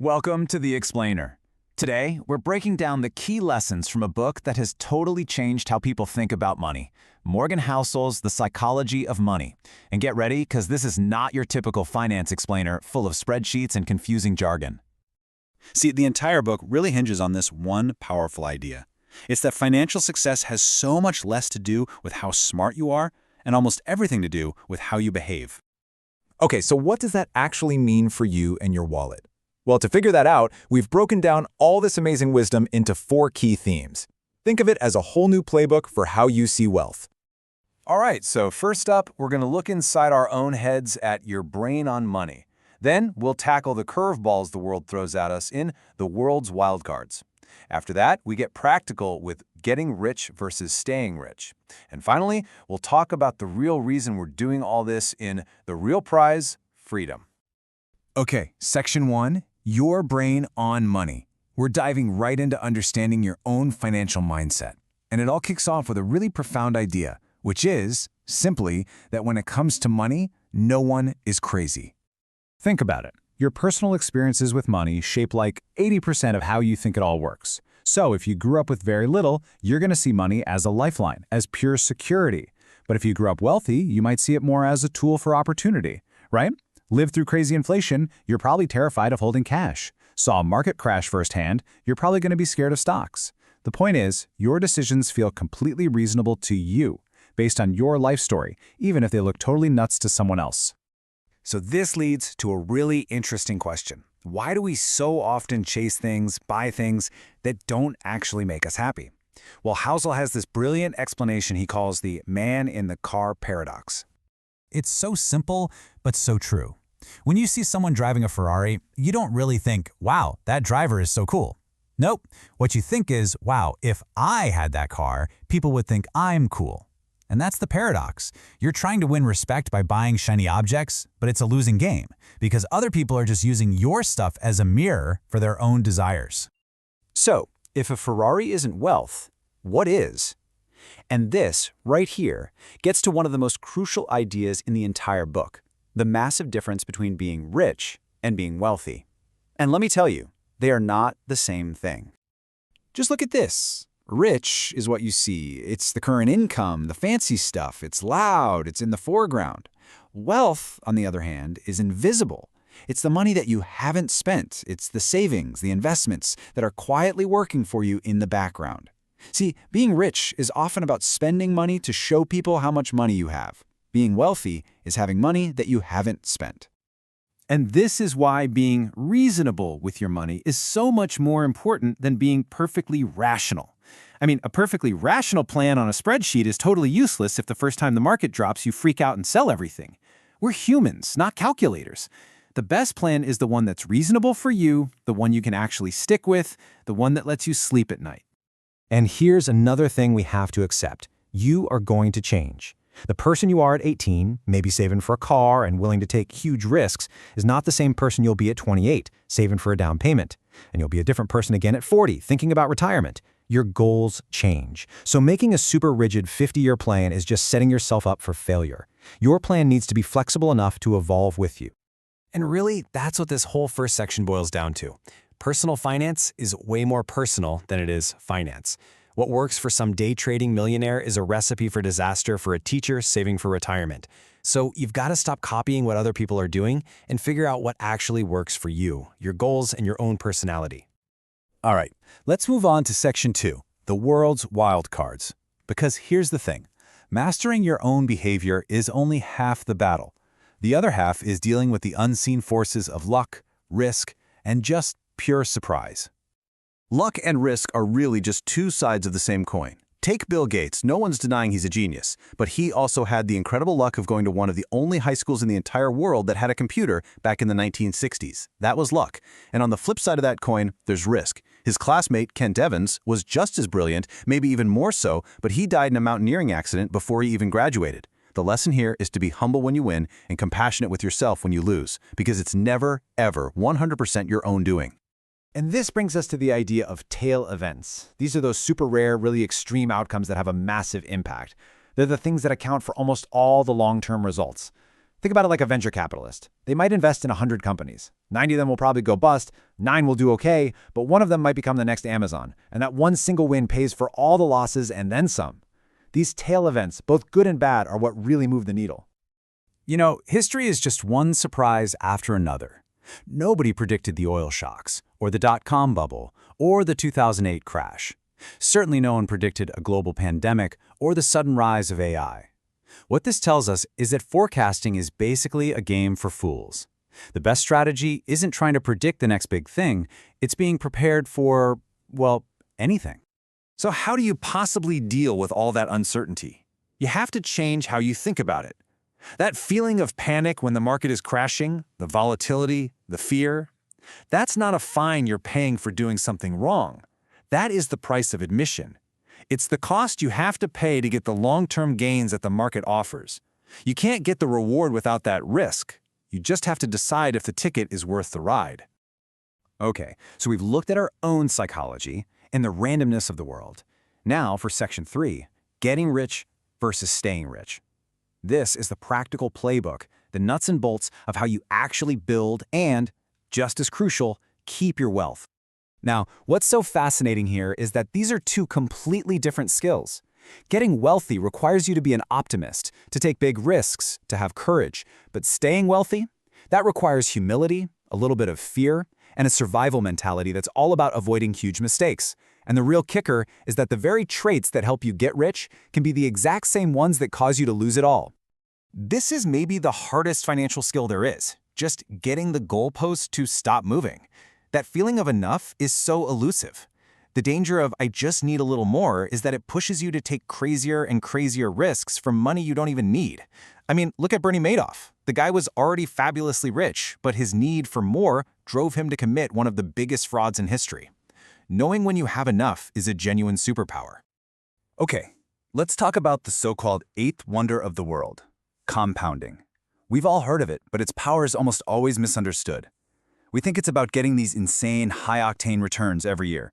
Welcome to The Explainer. Today, we're breaking down the key lessons from a book that has totally changed how people think about money. Morgan Housel's The Psychology of Money. And get ready, because this is not your typical finance explainer full of spreadsheets and confusing jargon. See, the entire book really hinges on this one powerful idea. It's that financial success has so much less to do with how smart you are and almost everything to do with how you behave. Okay, so what does that actually mean for you and your wallet? Well, to figure that out, we've broken down all this amazing wisdom into 4 key themes. Think of it as a whole new playbook for how you see wealth. All right, so first up, we're going to look inside our own heads at your brain on money. Then we'll tackle the curveballs the world throws at us in the world's wildcards. After that, we get practical with getting rich versus staying rich. And finally, we'll talk about the real reason we're doing all this in the real prize, freedom. Okay, Section 1, your brain on money. We're diving right into understanding your own financial mindset. And it all kicks off with a really profound idea, which is, simply, that when it comes to money, no one is crazy. Think about it. Your personal experiences with money shape like 80% of how you think it all works. So if you grew up with very little, you're going to see money as a lifeline, as pure security. But if you grew up wealthy, you might see it more as a tool for opportunity, right? Lived through crazy inflation, you're probably terrified of holding cash. Saw a market crash firsthand, you're probably going to be scared of stocks. The point is, your decisions feel completely reasonable to you, based on your life story, even if they look totally nuts to someone else. So this leads to a really interesting question. Why do we so often chase things, buy things, that don't actually make us happy? Well, Housel has this brilliant explanation he calls the man-in-the-car paradox. It's so simple, but so true. When you see someone driving a Ferrari, you don't really think, wow, that driver is so cool. Nope. What you think is, wow, if I had that car, people would think I'm cool. And that's the paradox. You're trying to win respect by buying shiny objects, but it's a losing game, because other people are just using your stuff as a mirror for their own desires. So, if a Ferrari isn't wealth, what is? And this, right here, gets to one of the most crucial ideas in the entire book, the massive difference between being rich and being wealthy. And let me tell you, they are not the same thing. Just look at this. Rich is what you see. It's the current income, the fancy stuff. It's loud. It's in the foreground. Wealth, on the other hand, is invisible. It's the money that you haven't spent. It's the savings, the investments that are quietly working for you in the background. See, being rich is often about spending money to show people how much money you have. Being wealthy is having money that you haven't spent. And this is why being reasonable with your money is so much more important than being perfectly rational. I mean, a perfectly rational plan on a spreadsheet is totally useless if the first time the market drops, you freak out and sell everything. We're humans, not calculators. The best plan is the one that's reasonable for you, the one you can actually stick with, the one that lets you sleep at night. And here's another thing we have to accept. You are going to change. The person you are at 18, maybe saving for a car and willing to take huge risks, is not the same person you'll be at 28, saving for a down payment. And you'll be a different person again at 40, thinking about retirement. Your goals change. So making a super rigid 50-year plan is just setting yourself up for failure. Your plan needs to be flexible enough to evolve with you. And really, that's what this whole first section boils down to. Personal finance is way more personal than it is finance. What works for some day trading millionaire is a recipe for disaster for a teacher saving for retirement. So you've got to stop copying what other people are doing and figure out what actually works for you, your goals, and your own personality. All right, let's move on to Section 2, the world's wildcards. Because here's the thing. Mastering your own behavior is only half the battle. The other half is dealing with the unseen forces of luck, risk, and just pure surprise. Luck and risk are really just two sides of the same coin. Take Bill Gates. No one's denying he's a genius, but he also had the incredible luck of going to one of the only high schools in the entire world that had a computer back in the 1960s. That was luck. And on the flip side of that coin, there's risk. His classmate, Kent Evans, was just as brilliant, maybe even more so, but he died in a mountaineering accident before he even graduated. The lesson here is to be humble when you win and compassionate with yourself when you lose, because it's never, ever 100% your own doing. And this brings us to the idea of tail events. These are those super rare, really extreme outcomes that have a massive impact. They're the things that account for almost all the long-term results. Think about it like a venture capitalist. They might invest in 100 companies. 90 of them will probably go bust, 9 will do okay, but one of them might become the next Amazon, and that one single win pays for all the losses and then some. These tail events, both good and bad, are what really move the needle. You know, history is just one surprise after another. Nobody predicted the oil shocks, or the dot-com bubble, or the 2008 crash. Certainly no one predicted a global pandemic or the sudden rise of AI. What this tells us is that forecasting is basically a game for fools. The best strategy isn't trying to predict the next big thing, it's being prepared for, well, anything. So how do you possibly deal with all that uncertainty? You have to change how you think about it. That feeling of panic when the market is crashing, the volatility, the fear, that's not a fine you're paying for doing something wrong. That is the price of admission. It's the cost you have to pay to get the long-term gains that the market offers. You can't get the reward without that risk. You just have to decide if the ticket is worth the ride. Okay, so we've looked at our own psychology and the randomness of the world. Now for Section 3, getting rich versus staying rich. This is the practical playbook, the nuts and bolts of how you actually build and, just as crucial, keep your wealth. Now, what's so fascinating here is that these are two completely different skills. Getting wealthy requires you to be an optimist, to take big risks, to have courage. But staying wealthy? That requires humility, a little bit of fear, and a survival mentality that's all about avoiding huge mistakes. And the real kicker is that the very traits that help you get rich can be the exact same ones that cause you to lose it all. This is maybe the hardest financial skill there is, just getting the goalpost to stop moving. That feeling of enough is so elusive. The danger of "I just need a little more" is that it pushes you to take crazier and crazier risks for money you don't even need. I mean, look at Bernie Madoff. The guy was already fabulously rich, but his need for more drove him to commit one of the biggest frauds in history. Knowing when you have enough is a genuine superpower. Okay, let's talk about the so-called eighth wonder of the world, compounding. We've all heard of it, but its power is almost always misunderstood. We think it's about getting these insane, high-octane returns every year.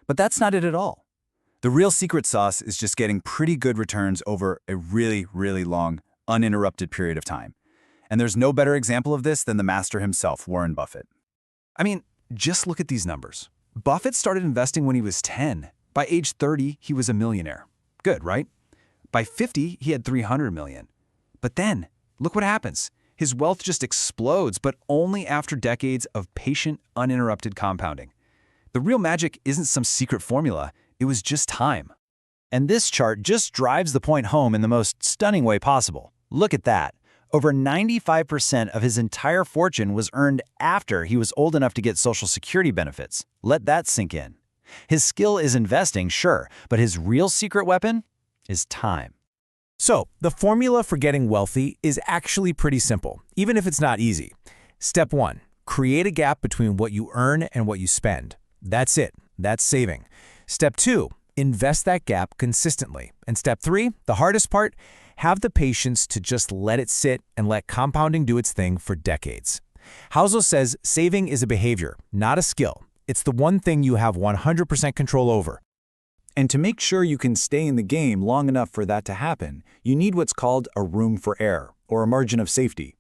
But that's not it at all. The real secret sauce is just getting pretty good returns over a really, really long, uninterrupted period of time. And there's no better example of this than the master himself, Warren Buffett. I mean, just look at these numbers. Buffett started investing when he was 10. By age 30, he was a millionaire. Good, right? By 50, he had 300 million. But then, look what happens. His wealth just explodes, but only after decades of patient, uninterrupted compounding. The real magic isn't some secret formula, it was just time. And this chart just drives the point home in the most stunning way possible. Look at that. Over 95% of his entire fortune was earned after he was old enough to get Social Security benefits. Let that sink in. His skill is investing, sure, but his real secret weapon is time. So, the formula for getting wealthy is actually pretty simple, even if it's not easy. Step 1. Create a gap between what you earn and what you spend. That's it. That's saving. Step 2. Invest that gap consistently. And step 3, the hardest part, have the patience to just let it sit and let compounding do its thing for decades. Housel says saving is a behavior, not a skill. It's the one thing you have 100% control over. And to make sure you can stay in the game long enough for that to happen, you need what's called a room for error, or a margin of safety.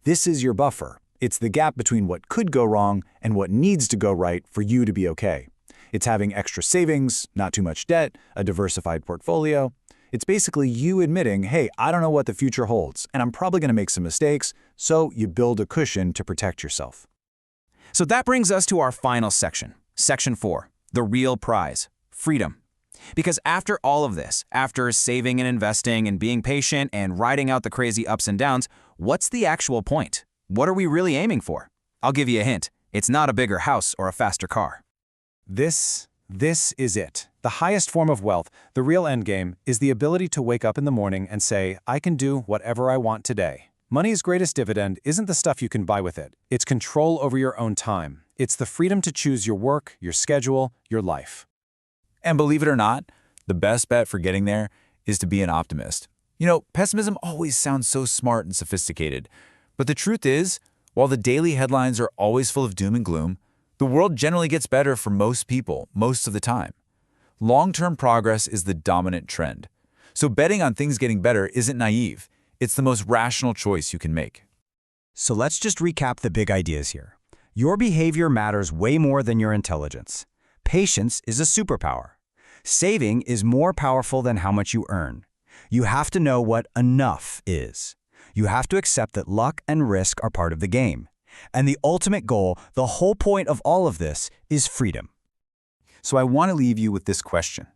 This is your buffer. It's the gap between what could go wrong and what needs to go right for you to be okay. It's having extra savings, not too much debt, a diversified portfolio. It's basically you admitting, hey, I don't know what the future holds, and I'm probably going to make some mistakes, so you build a cushion to protect yourself. So that brings us to our final section, Section 4, the real prize, freedom. Because after all of this, after saving and investing and being patient and riding out the crazy ups and downs, what's the actual point? What are we really aiming for? I'll give you a hint. It's not a bigger house or a faster car. This is it. The highest form of wealth, the real endgame, is the ability to wake up in the morning and say, I can do whatever I want today. Money's greatest dividend isn't the stuff you can buy with it. It's control over your own time. It's the freedom to choose your work, your schedule, your life. And believe it or not, the best bet for getting there is to be an optimist. You know, pessimism always sounds so smart and sophisticated. But the truth is, while the daily headlines are always full of doom and gloom, the world generally gets better for most people, most of the time. Long-term progress is the dominant trend. So betting on things getting better isn't naive. It's the most rational choice you can make. So let's just recap the big ideas here. Your behavior matters way more than your intelligence. Patience is a superpower. Saving is more powerful than how much you earn. You have to know what enough is. You have to accept that luck and risk are part of the game. And the ultimate goal, the whole point of all of this, is freedom. So I want to leave you with this question.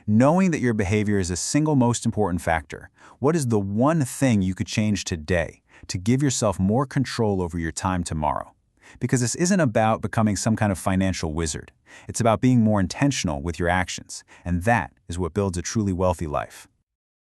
Knowing that your behavior is the single most important factor, what is the one thing you could change today to give yourself more control over your time tomorrow? Because this isn't about becoming some kind of financial wizard. It's about being more intentional with your actions, and that is what builds a truly wealthy life.